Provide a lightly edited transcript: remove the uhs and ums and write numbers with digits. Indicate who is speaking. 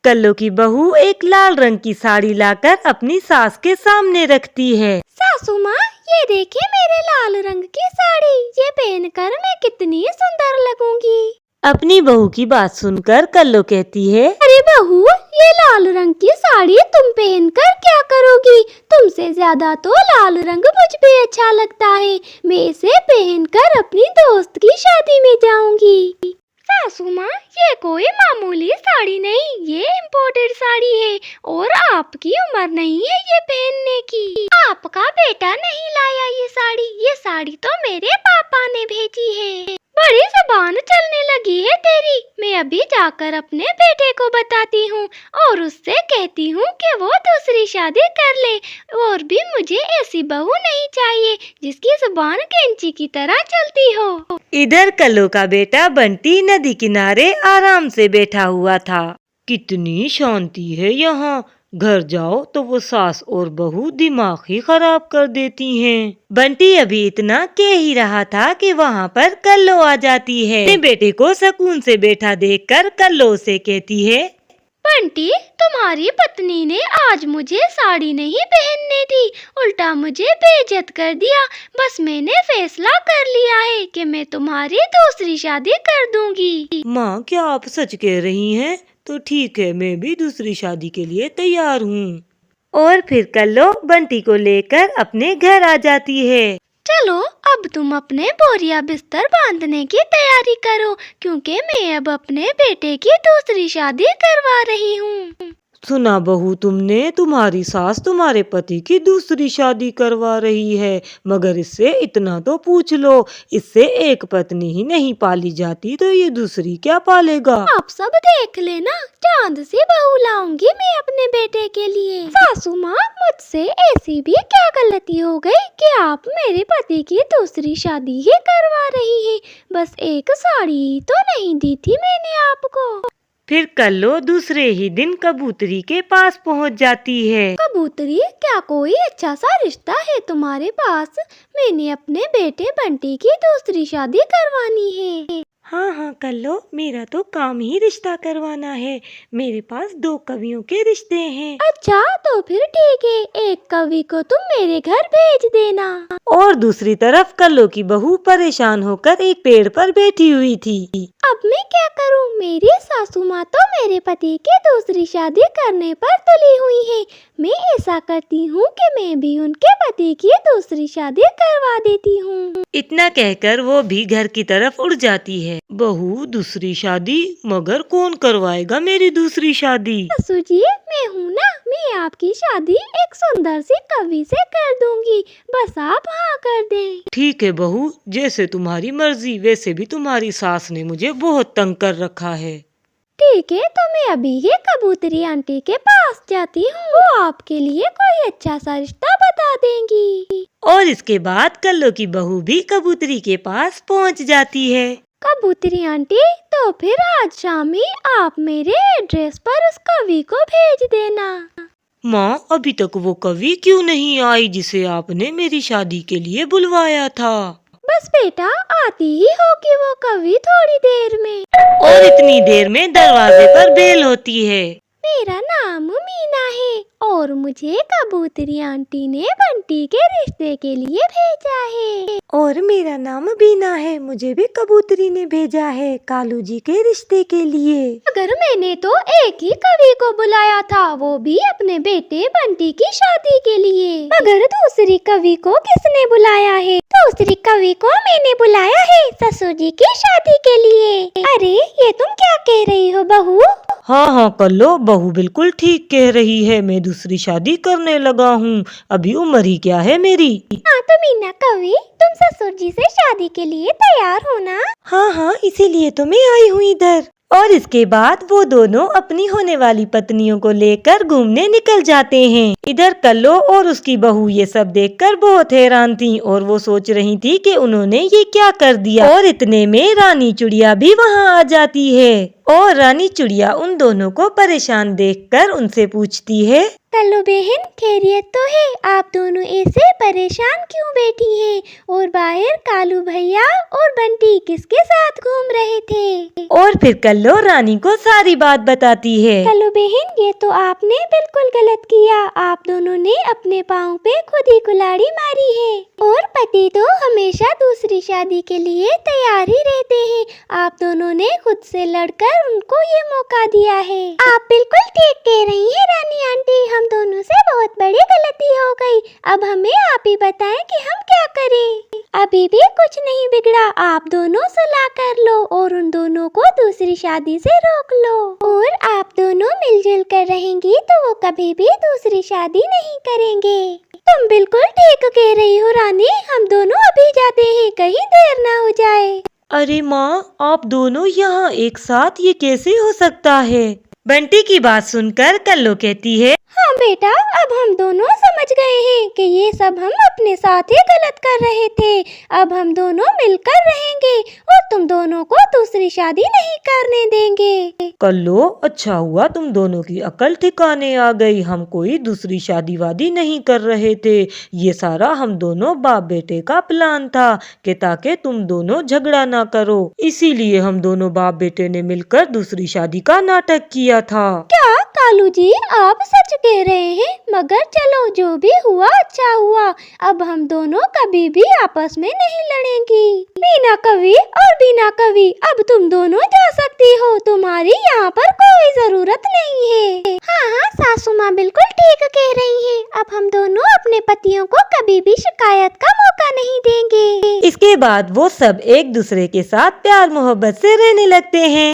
Speaker 1: कल्लो की बहू एक लाल रंग की साड़ी लाकर अपनी सास के सामने रखती है।
Speaker 2: सासू माँ, ये देखिए मेरे लाल रंग की साड़ी, ये पहनकर मैं कितनी सुंदर लगूंगी।
Speaker 1: अपनी बहू की बात सुनकर कल्लो कहती है,
Speaker 2: अरे बहू, ये लाल रंग की साड़ी तुम पहनकर क्या करोगी? तुमसे ज्यादा तो लाल रंग मुझ पे अच्छा लगता है। मैं इसे पहनकर अपनी दोस्त की शादी में जाऊंगी। सासू माँ, ये कोई मामूली साड़ी नहीं, ये इम्पोर्टेड साड़ी है और आपकी उम्र नहीं है ये पहनने की। आपका बेटा नहीं लाया ये साड़ी तो मेरे पापा ने भेजी है। बड़ी ज़बान चलने लगी है तेरी। मैं अभी जाकर अपने बेटे को बताती हूँ और उससे कहती हूँ कि वो दूसरी शादी कर ले। और भी मुझे ऐसी बहू नहीं चाहिए जिसकी जुबान कैंची की तरह चलती हो।
Speaker 1: इधर कल्लो का बेटा बंटी नदी किनारे आराम से बैठा हुआ था। कितनी शांति है यहाँ, घर जाओ तो वो सास और बहू दिमाग ही खराब कर देती हैं। बंटी अभी इतना कह ही रहा था कि वहाँ पर कल्लो आ जाती है। अपने बेटे को सुकून से बैठा देखकर कल्लो से कहती है,
Speaker 2: बंटी, तुम्हारी पत्नी ने आज मुझे साड़ी नहीं पहनने दी, उल्टा मुझे बेइज्जत कर दिया। बस मैंने फैसला कर लिया है कि मैं तुम्हारी दूसरी शादी कर दूंगी।
Speaker 1: माँ, क्या आप सच कह रही हैं? तो ठीक है, मैं भी दूसरी शादी के लिए तैयार हूँ। और फिर कल्लो बंटी को लेकर अपने घर आ जाती है।
Speaker 2: चलो अब तुम अपने बोरिया बिस्तर बांधने की तैयारी करो, क्योंकि मैं अब अपने बेटे की दूसरी शादी करवा रही हूँ।
Speaker 1: सुना बहू तुमने, तुम्हारी सास तुम्हारे पति की दूसरी शादी करवा रही है, मगर इससे इतना तो पूछ लो, इससे एक पत्नी ही नहीं पाली जाती तो ये दूसरी क्या पालेगा?
Speaker 2: आप सब देख लेना, चांद सी बहू लाऊंगी मैं अपने बेटे के लिए। सासू माँ, मुझसे ऐसी भी क्या गलती हो गई कि आप मेरे पति की दूसरी शादी ही करवा रही है? बस एक साड़ी ही तो नहीं दी थी मैंने आपको।
Speaker 1: फिर कल्लो दूसरे ही दिन कबूतरी के पास पहुंच जाती है।
Speaker 2: कबूतरी, क्या कोई अच्छा सा रिश्ता है तुम्हारे पास? मैंने अपने बेटे बंटी की दूसरी शादी करवानी है।
Speaker 1: हाँ कल्लो, मेरा तो काम ही रिश्ता करवाना है। मेरे पास 2 कवियों के रिश्ते हैं।
Speaker 2: अच्छा, तो फिर ठीक है, एक कवि को तुम मेरे घर भेज देना।
Speaker 1: और दूसरी तरफ कल्लो की बहू परेशान होकर एक पेड़ पर बैठी हुई थी।
Speaker 2: अब मैं क्या करूं? मेरी सासू माँ तो मेरे पति की दूसरी शादी करने पर तुली हुई है। मैं ऐसा करती हूँ कि मैं भी उनके पति की दूसरी शादी करवा देती हूँ।
Speaker 1: इतना कहकर वो भी घर की तरफ उड़ जाती है। बहू, दूसरी शादी? मगर कौन करवाएगा मेरी दूसरी शादी?
Speaker 2: ससुर जी, मैं हूँ ना, मैं आपकी शादी एक सुंदर सी कवि से कर दूंगी, बस आप हाँ कर दें।
Speaker 1: ठीक है बहू, जैसे तुम्हारी मर्जी। वैसे भी तुम्हारी सास ने मुझे बहुत तंग कर रखा है।
Speaker 2: ठीक है, तो मैं अभी ही कबूतरी आंटी के पास जाती हूँ, वो आपके लिए कोई अच्छा सा रिश्ता बता देंगी।
Speaker 1: और इसके बाद कल्लो की बहू भी कबूतरी के पास पहुँच जाती है।
Speaker 2: कबूतरी आंटी, तो फिर आज शाम ही आप मेरे एड्रेस पर उस कवि को भेज देना।
Speaker 1: माँ, अभी तक वो कवि क्यों नहीं आई जिसे आपने मेरी शादी के लिए बुलवाया था?
Speaker 2: बस बेटा, आती ही होगी वो कवि थोड़ी देर में।
Speaker 1: और इतनी देर में दरवाजे पर बेल होती है।
Speaker 2: मेरा नाम मीना है और मुझे कबूतरी आंटी ने बंटी के रिश्ते के लिए भेजा है।
Speaker 1: और मेरा नाम बीना है, मुझे भी कबूतरी ने भेजा है कालू जी के रिश्ते के लिए।
Speaker 2: अगर मैंने तो एक ही कवि को बुलाया था, वो भी अपने बेटे बंटी की शादी के लिए। अगर दूसरी कवि को किसने बुलाया है? दूसरी कवि को मैंने बुलाया है ससुर जी की शादी के लिए। अरे, ये तुम क्या कह रही हो बहू?
Speaker 1: हाँ कल्लो, बहू बिल्कुल ठीक कह रही है। मैं दूसरी शादी करने लगा हूँ। अभी उम्र ही क्या है मेरी।
Speaker 2: हाँ तो मीना कवि, तुम ससुर जी से शादी के लिए तैयार हो ना?
Speaker 1: हाँ, इसीलिए तो मैं आई हूँ इधर। और इसके बाद वो दोनों अपनी होने वाली पत्नियों को लेकर घूमने निकल जाते हैं। इधर कल्लो और उसकी बहू ये सब देखकर बहुत हैरान थीं और वो सोच रही थी कि उन्होंने ये क्या कर दिया। और इतने में रानी चिड़िया भी वहाँ आ जाती है और रानी चिड़िया उन दोनों को परेशान देखकर उनसे पूछती है,
Speaker 2: कल्लो बहन, खैरियत तो है? आप दोनों ऐसे परेशान क्यों बैठी हैं? और बाहर कालू भैया और बंटी किसके साथ घूम रहे थे?
Speaker 1: और फिर कल्लो रानी को सारी बात बताती है।
Speaker 2: कल्लू बहन, ये तो आपने बिल्कुल गलत किया। आप दोनों ने अपने पाँव पे खुद ही कुल्हाड़ी मारी है। और पति तो हमेशा दूसरी शादी के लिए तैयार ही रहते हैं। आप दोनों ने खुद से लड़कर उनको ये मौका दिया है। आप बिल्कुल ठीक कह रही हैं रानी आंटी, हम दोनों से बहुत बड़ी गलती हो गई। अब हमें आप ही बताएं कि हम क्या करें। अभी भी कुछ नहीं बिगड़ा, आप दोनों सलाह कर लो और उन दोनों को दूसरी शादी से रोक लो। और आप दोनों मिलजुल कर रहेंगी तो वो कभी भी दूसरी शादी नहीं करेंगे। तुम बिल्कुल ठीक कह रही हो रानी, हम दोनों अभी जाते हैं, कहीं देर ना हो जाए।
Speaker 1: अरे माँ, आप दोनों यहाँ एक साथ, ये कैसे हो सकता है? बंटी की बात सुनकर कल्लो कहती है,
Speaker 2: हाँ बेटा, अब हम दोनों समझ गए हैं कि ये सब हम अपने साथ ही गलत कर रहे थे। अब हम दोनों मिलकर रहेंगे और तुम दोनों को दूसरी शादी नहीं करने देंगे।
Speaker 1: कल्लो, अच्छा हुआ तुम दोनों की अकल ठिकाने आ गई। हम कोई दूसरी शादी वादी नहीं कर रहे थे। ये सारा हम दोनों बाप बेटे का प्लान था कि ताकि तुम दोनों झगड़ा ना करो। इसीलिए हम दोनों बाप बेटे ने मिलकर दूसरी शादी का नाटक किया था।
Speaker 2: क्या कालू जी, आप सच कह रहे हैं? मगर चलो, जो भी हुआ अच्छा हुआ। अब हम दोनों कभी भी आपस में नहीं लड़ेंगी। बिना कवि और बिना कवि, अब तुम दोनों जा सकती हो, तुम्हारी यहाँ पर कोई जरूरत नहीं है। हाँ हाँ, सासू माँ बिल्कुल ठीक कह रही हैं। अब हम दोनों अपने पतियों को कभी भी शिकायत का मौका नहीं देंगे।
Speaker 1: इसके बाद वो सब एक दूसरे के साथ प्यार मोहब्बत से रहने लगते हैं।